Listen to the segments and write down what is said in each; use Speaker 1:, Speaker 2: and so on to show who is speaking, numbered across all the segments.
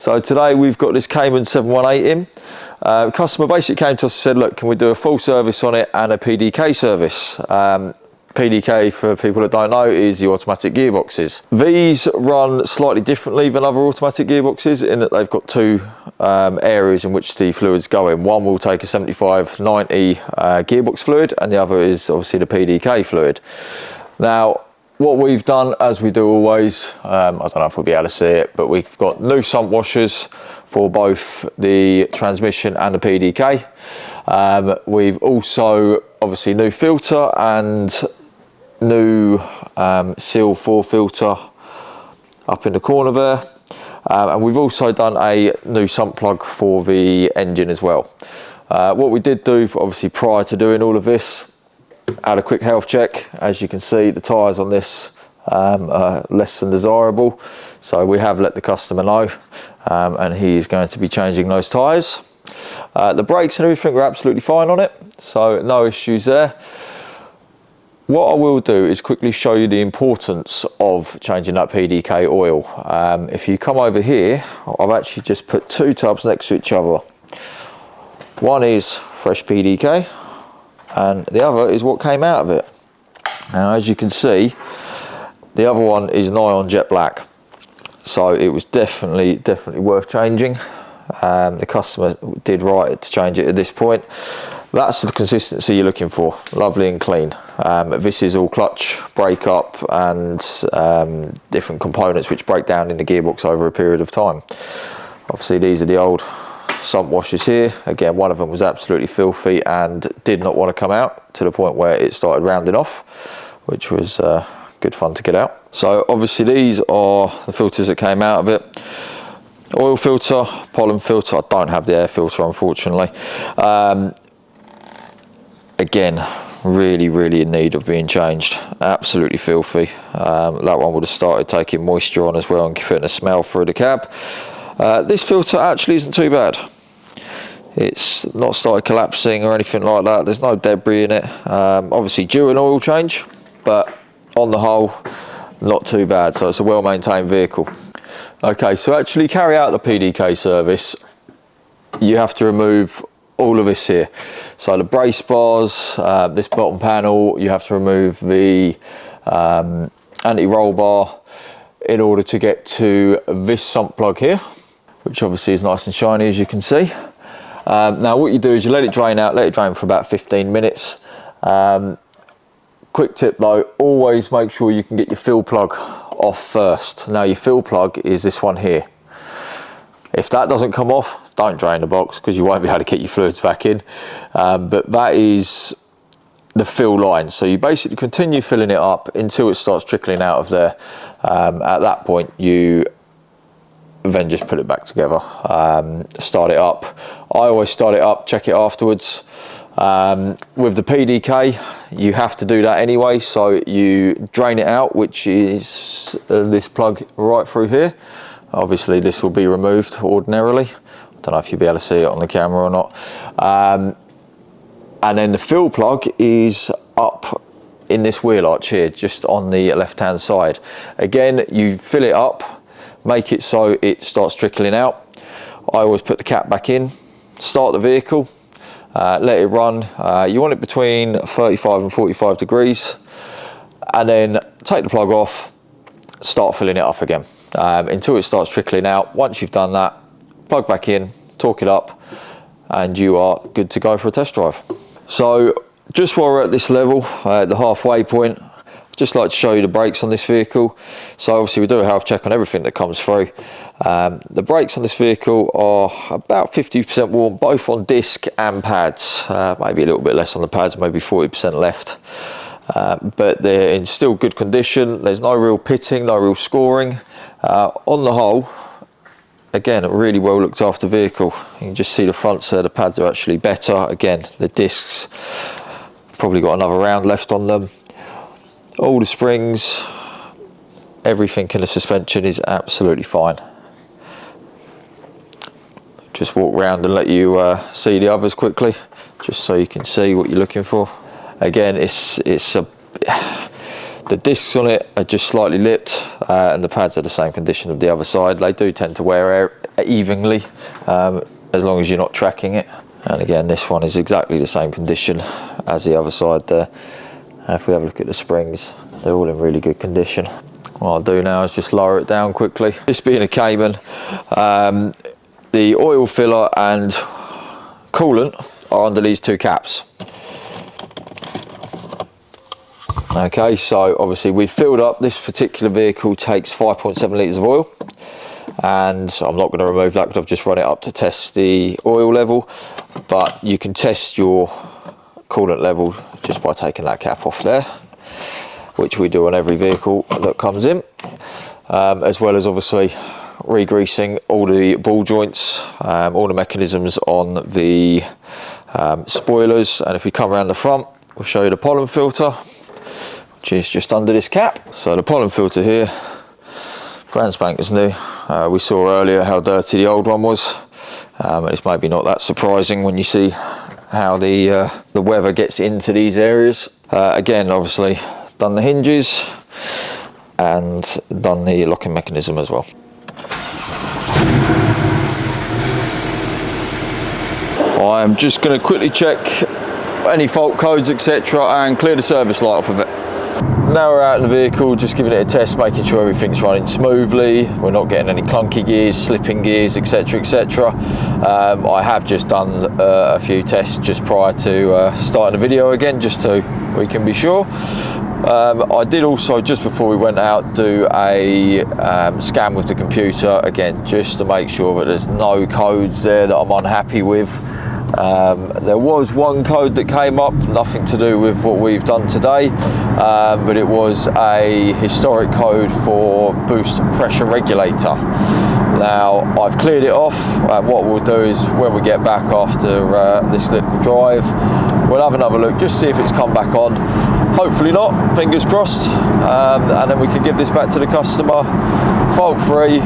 Speaker 1: So today we've got this Cayman 718 in. Customer basically came to us and said, look, can we do a full service on it and a PDK service? PDK, for people that don't know, is the automatic gearboxes. These run slightly differently than other automatic gearboxes in that they've got two areas in which the fluids go in. One will take a 75/90 gearbox fluid, and the other is obviously the PDK fluid. Now, what we've done, as we do always, I don't know if we'll be able to see it, but we've got new sump washers for both the transmission and the PDK. We've also, obviously, new filter and new seal 4 filter up in the corner there. And we've also done a new sump plug for the engine as well. What we did do, obviously, prior to doing all of this, had a quick health check. As you can see, the tyres on this are less than desirable, so we have let the customer know, and he is going to be changing those tyres. The brakes and everything were absolutely fine on it, so no issues there. What I will do is quickly show you the importance of changing that PDK oil. If you come over here, I've actually just put two tubs next to each other. One is fresh PDK, and the other is what came out of it. Now, as you can see, the other one is nigh on jet black, so it was definitely worth changing. The customer did right to change it at this point. That's the consistency you're looking for, lovely and clean. This is all clutch, brake up, and different components which break down in the gearbox over a period of time. Obviously, these are the old sump washers here. Again, one of them was absolutely filthy and did not want to come out, to the point where it started rounding off, which was good fun to get out. So obviously these are the filters that came out of it. Oil filter, pollen filter. I don't have the air filter, unfortunately. Again, really in need of being changed. Absolutely filthy. That one would have started taking moisture on as well and putting a smell through the cab. This filter actually isn't too bad. It's not started collapsing or anything like that. There's no debris in it. Obviously due an oil change, but on the whole, not too bad. So it's a well-maintained vehicle. Okay, so actually carry out the PDK service, you have to remove all of this here. So the brace bars, this bottom panel, you have to remove the anti-roll bar in order to get to this sump plug here, which obviously is nice and shiny, as you can see. Now what you do is you let it drain out, let it drain for about 15 minutes. Quick tip though, always make sure you can get your fill plug off first. Now your fill plug is this one here. If that doesn't come off, don't drain the box, because you won't be able to get your fluids back in. But that is the fill line. So you basically continue filling it up until it starts trickling out of there. At that point, you then just put it back together, start it up. I always start it up, check it afterwards. With the PDK, you have to do that anyway, so you drain it out, which is this plug right through here. Obviously this will be removed ordinarily. I don't know if you'll be able to see it on the camera or not. And then the fill plug is up in this wheel arch here, just on the left hand side. Again, you fill it up, make it so it starts trickling out. I always put the cap back in, start the vehicle, let it run. You want it between 35 and 45 degrees, and then take the plug off, start filling it up again until it starts trickling out. Once you've done that, plug back in, torque it up, and you are good to go for a test drive. So just while we're at this level, the halfway point, I'd just like to show you the brakes on this vehicle. So obviously we do a health check on everything that comes through. The brakes on this vehicle are about 50% worn, both on disc and pads. Maybe a little bit less on the pads, maybe 40% left. But they're in still good condition. There's no real pitting, no real scoring. On the whole, again, a really well looked after vehicle. You can just see the fronts there, the pads are actually better. Again, the discs, probably got another round left on them. All the springs, everything in the suspension is absolutely fine. Just walk around and let you see the others quickly, just so you can see what you're looking for. Again, The discs on it are just slightly lipped, and the pads are the same condition of the other side. They do tend to wear evenly, as long as you're not tracking it. And again, this one is exactly the same condition as the other side there. And if we have a look at the springs, they're all in really good condition. What I'll do now is just lower it down quickly. This being a Cayman, the oil filler and coolant are under these two caps. Okay, so obviously we've filled up. This particular vehicle takes 5.7 litres of oil, and I'm not going to remove that because I've just run it up to test the oil level, but you can test your coolant level just by taking that cap off there, which we do on every vehicle that comes in, as well as obviously re-greasing all the ball joints, all the mechanisms on the spoilers. And if we come around the front, we'll show you the pollen filter, which is just under this cap. So the pollen filter here, brand spanker's new. We saw earlier how dirty the old one was. It's maybe not that surprising when you see how the weather gets into these areas. Again, obviously done the hinges and done the locking mechanism as well. I'm just going to quickly check any fault codes, etc., and clear the service light off of it. Now we're out in the vehicle, just giving it a test, making sure everything's running smoothly. We're not getting any clunky gears, slipping gears, etc., etc. I have just done a few tests just prior to starting the video again, just so we can be sure. I did also, just before we went out, do a scan with the computer again, just to make sure that there's no codes there that I'm unhappy with. There was one code that came up, nothing to do with what we've done today, but it was a historic code for boost pressure regulator. Now I've cleared it off, and what we'll do is when we get back after this little drive, we'll have another look, just see if it's come back on. Hopefully not, fingers crossed, and then we can give this back to the customer fault free,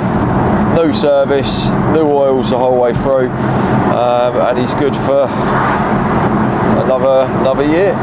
Speaker 1: new service, new oils the whole way through, and he's good for another year.